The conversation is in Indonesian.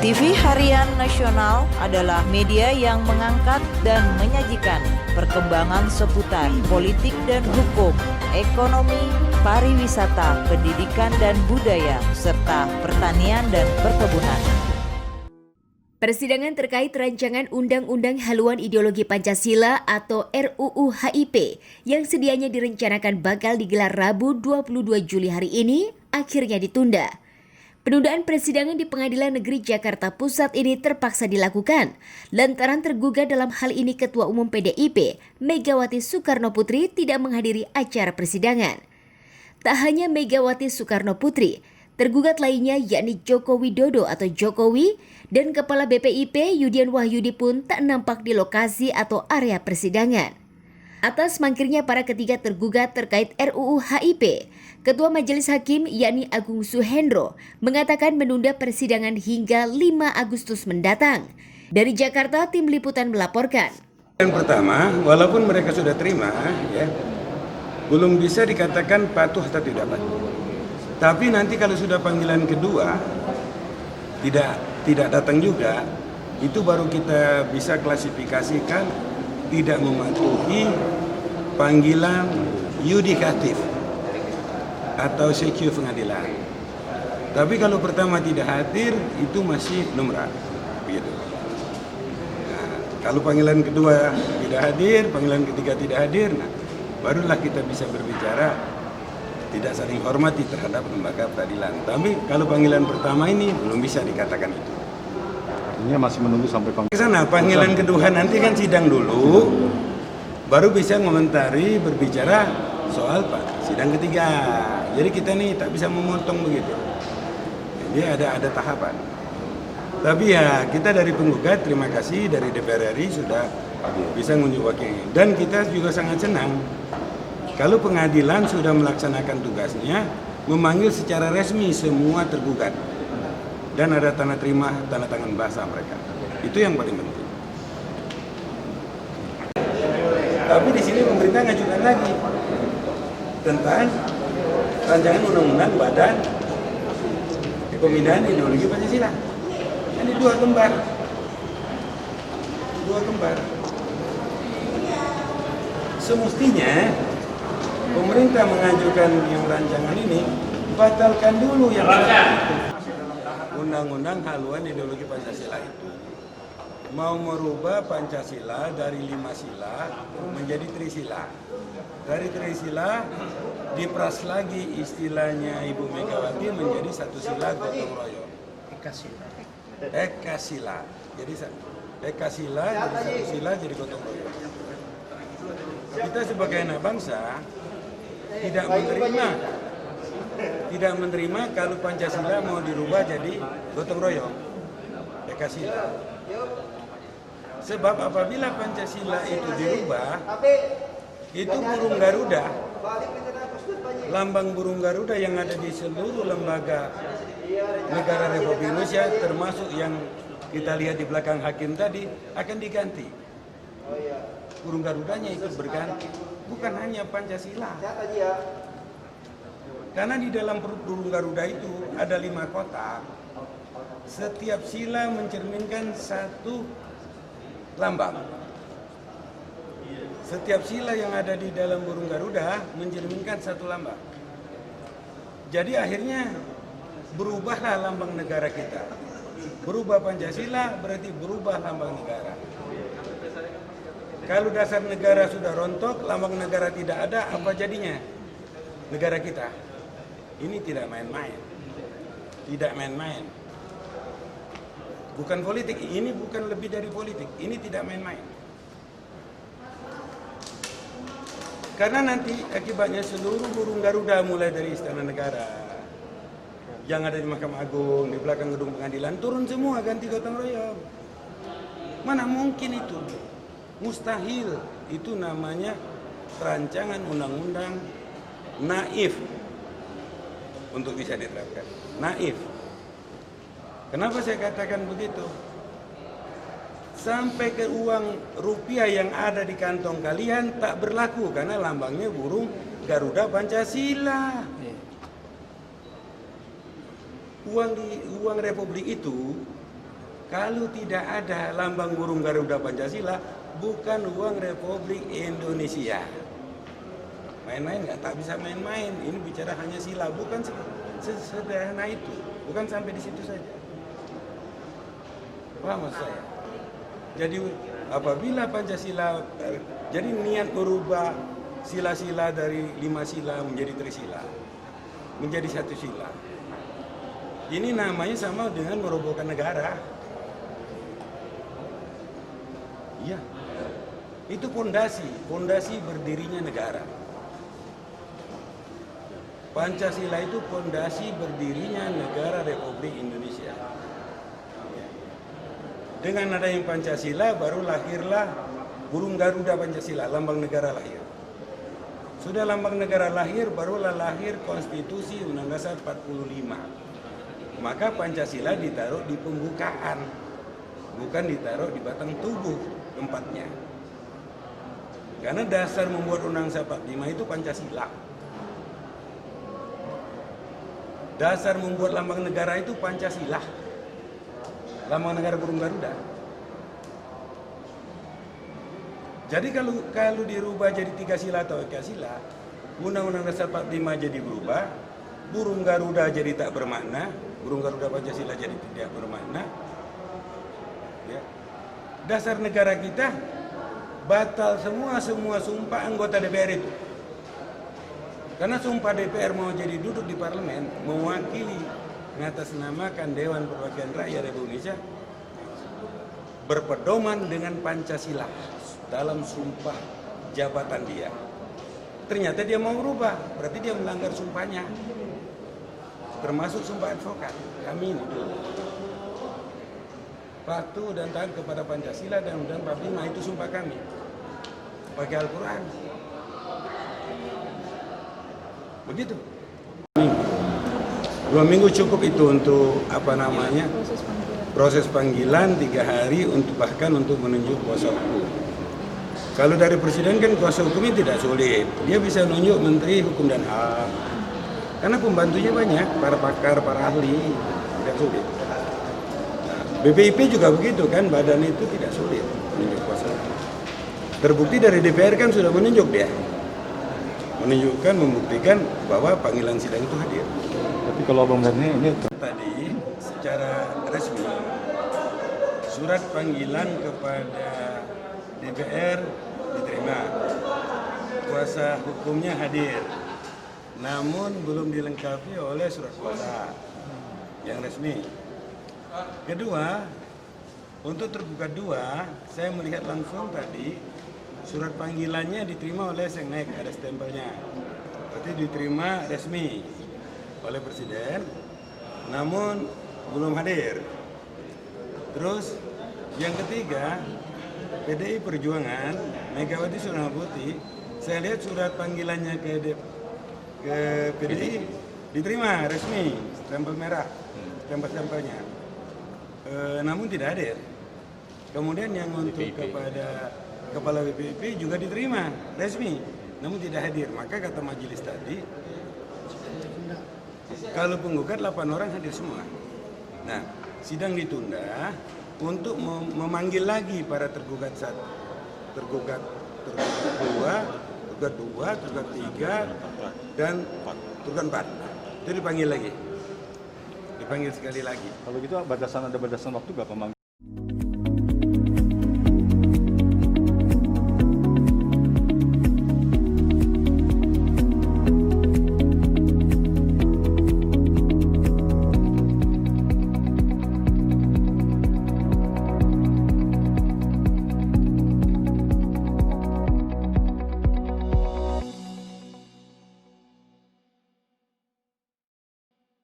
TV Harian Nasional adalah media yang mengangkat dan menyajikan perkembangan seputar politik dan hukum, ekonomi, pariwisata, pendidikan dan budaya, serta pertanian dan perkebunan. Persidangan terkait rancangan Undang-Undang Haluan Ideologi Pancasila atau RUU HIP yang sedianya direncanakan bakal digelar Rabu 22 Juli hari ini akhirnya ditunda. Penundaan persidangan di Pengadilan Negeri Jakarta Pusat ini terpaksa dilakukan lantaran tergugat dalam hal ini Ketua Umum PDIP, Megawati Soekarnoputri tidak menghadiri acara persidangan. Tak hanya Megawati Soekarnoputri, tergugat lainnya yakni Joko Widodo atau Jokowi dan Kepala BPIP Yudian Wahyudi pun tak nampak di lokasi atau area persidangan. Atas mangkirnya para ketiga tergugat terkait RUU HIP, Ketua Majelis Hakim yakni Agung Suhendro mengatakan menunda persidangan hingga 5 Agustus mendatang. Dari Jakarta, Tim Liputan melaporkan. Yang pertama, walaupun mereka sudah terima, belum bisa dikatakan patuh atau tidak patuh. Tapi nanti kalau sudah panggilan kedua, tidak datang juga, itu baru kita bisa klasifikasikan tidak mematuhi panggilan yudikatif atau CQ pengadilan. Tapi kalau pertama tidak hadir, itu masih lumrah. Begitu. Nah, kalau panggilan kedua tidak hadir, panggilan ketiga tidak hadir, barulah kita bisa berbicara tidak saling hormati terhadap lembaga peradilan. Tapi kalau panggilan pertama ini belum bisa dikatakan itu. Artinya masih menunggu sampai panggilan kedua nanti kan sidang dulu, baru bisa mengomentari berbicara soal sidang ketiga. Jadi kita nih tak bisa memotong begitu. Jadi ada tahapan. Tapi ya kita dari penggugat terima kasih dari DPR RI sudah bisa menunjuk wakilnya. Dan kita juga sangat senang kalau pengadilan sudah melaksanakan tugasnya memanggil secara resmi semua tergugat. Dan ada tanda tangan bahasa mereka. Itu yang paling penting. Tapi di sini pemerintah ngajukan lagi tentang rancangan undang-undang Badan Pembinaan Ideologi Pancasila. Ini dua lembar. Semestinya pemerintah mengajukan yang rancangan ini batalkan dulu yang Undang-Undang Haluan Ideologi Pancasila itu mau merubah Pancasila dari 5 sila menjadi trisila. Dari trisila diperas lagi istilahnya Ibu Megawati menjadi 1 sila gotong royong. Ekasila. Jadi ekasila jadi 1 sila jadi gotong royong. Kita sebagai anak bangsa tidak menerima kalau Pancasila mau dirubah jadi gotong royong, Ekasila. Sebab apabila Pancasila itu dirubah, itu burung Garuda, lambang burung Garuda yang ada di seluruh lembaga negara Republik Indonesia, termasuk yang kita lihat di belakang hakim tadi, akan diganti. Burung Garudanya ikut berganti, bukan hanya Pancasila. Karena di dalam burung Garuda itu ada 5 kotak. Setiap sila mencerminkan 1 lambang. Setiap sila yang ada di dalam burung Garuda mencerminkan 1 lambang. Jadi akhirnya berubahlah lambang negara kita. Berubah Pancasila berarti berubah lambang negara. Kalau dasar negara sudah rontok, lambang negara tidak ada, apa jadinya negara kita? Ini tidak main-main. Bukan politik, ini bukan lebih dari politik. Ini tidak main-main. Karena nanti akibatnya seluruh burung Garuda mulai dari Istana Negara, yang ada di Mahkamah Agung, di belakang gedung pengadilan, turun semua ganti gotong royong. Mana mungkin itu? Mustahil. Itu namanya rancangan undang-undang naif. Untuk bisa diterapkan. Naif. Kenapa saya katakan begitu? Sampai ke uang rupiah yang ada di kantong kalian tak berlaku karena lambangnya burung Garuda Pancasila. Uang Republik itu Kalau tidak ada lambang burung Garuda Pancasila, bukan uang Republik Indonesia. Main-main nggak, tak bisa main-main. Ini bicara hanya sila, bukan sederhana itu. Bukan sampai di situ saja. Paham maksud saya? Jadi apabila Pancasila, jadi niat merubah sila-sila dari 5 sila menjadi trisila, menjadi 1 sila. Ini namanya sama dengan merobohkan negara. Iya, itu fondasi berdirinya negara. Pancasila itu fondasi berdirinya negara Republik Indonesia. Dengan adanya Pancasila baru lahirlah burung Garuda Pancasila, lambang negara lahir. Sudah lambang negara lahir, barulah lahir konstitusi Undang-Undang Dasar 45. Maka Pancasila ditaruh di pembukaan, bukan ditaruh di batang tubuh tempatnya. Karena dasar membuat Undang-Undang 45 itu Pancasila. Dasar membuat lambang negara itu Pancasila. Lambang negara burung Garuda. Jadi kalau dirubah jadi 3 sila atau eka sila, Undang-Undang Dasar 45 jadi berubah, burung Garuda jadi tak bermakna, burung Garuda Pancasila jadi tidak bermakna. Ya. Dasar negara kita batal semua sumpah anggota DPR itu. Karena sumpah DPR mau jadi duduk di parlemen, mewakili, mengatasnamakan Dewan Perwakilan Rakyat Republik Indonesia, berpedoman dengan Pancasila dalam sumpah jabatan dia. Ternyata dia mau berubah, berarti dia melanggar sumpahnya. Termasuk sumpah advokat. Kami ini patuh dan taat kepada Pancasila dan Undang-Undang 45, itu sumpah kami. Pakai Al-Quran. Begitu. 2 minggu cukup itu untuk proses panggilan 3 hari untuk bahkan untuk menunjuk kuasa hukum. Kalau dari presiden kan kuasa hukumnya tidak sulit, dia bisa menunjuk menteri hukum dan HAM. Karena pembantunya banyak, para pakar, para ahli, tidak sulit. Nah, BPIP juga begitu kan, badan itu tidak sulit menunjuk kuasa hukum. Terbukti dari DPR kan sudah menunjuk dia, menunjukkan, membuktikan bahwa panggilan sidang itu hadir. Tapi kalau abang melihat ini Tadi secara resmi surat panggilan kepada DPR diterima, kuasa hukumnya hadir, namun belum dilengkapi oleh surat kuasa yang resmi. Kedua, untuk terbuka 2, saya melihat langsung tadi surat panggilannya diterima oleh Seknek, ada stempelnya, berarti diterima resmi oleh presiden, namun belum hadir. Terus yang ketiga, PDI Perjuangan, Megawati Soekarno Putri, saya lihat surat panggilannya ke PDI diterima resmi, stempel merah, stempelnya, namun tidak hadir. Kemudian yang untuk kepada Kepala BPIP juga diterima resmi, namun tidak hadir. Maka kata majelis tadi, kalau penggugat 8 orang hadir semua. Nah, sidang ditunda untuk memanggil lagi para tergugat 1, tergugat 2, tergugat 3, dan tergugat 4. Itu dipanggil lagi, dipanggil sekali lagi. kalau gitu ada batasan waktu nggak pemanggilan?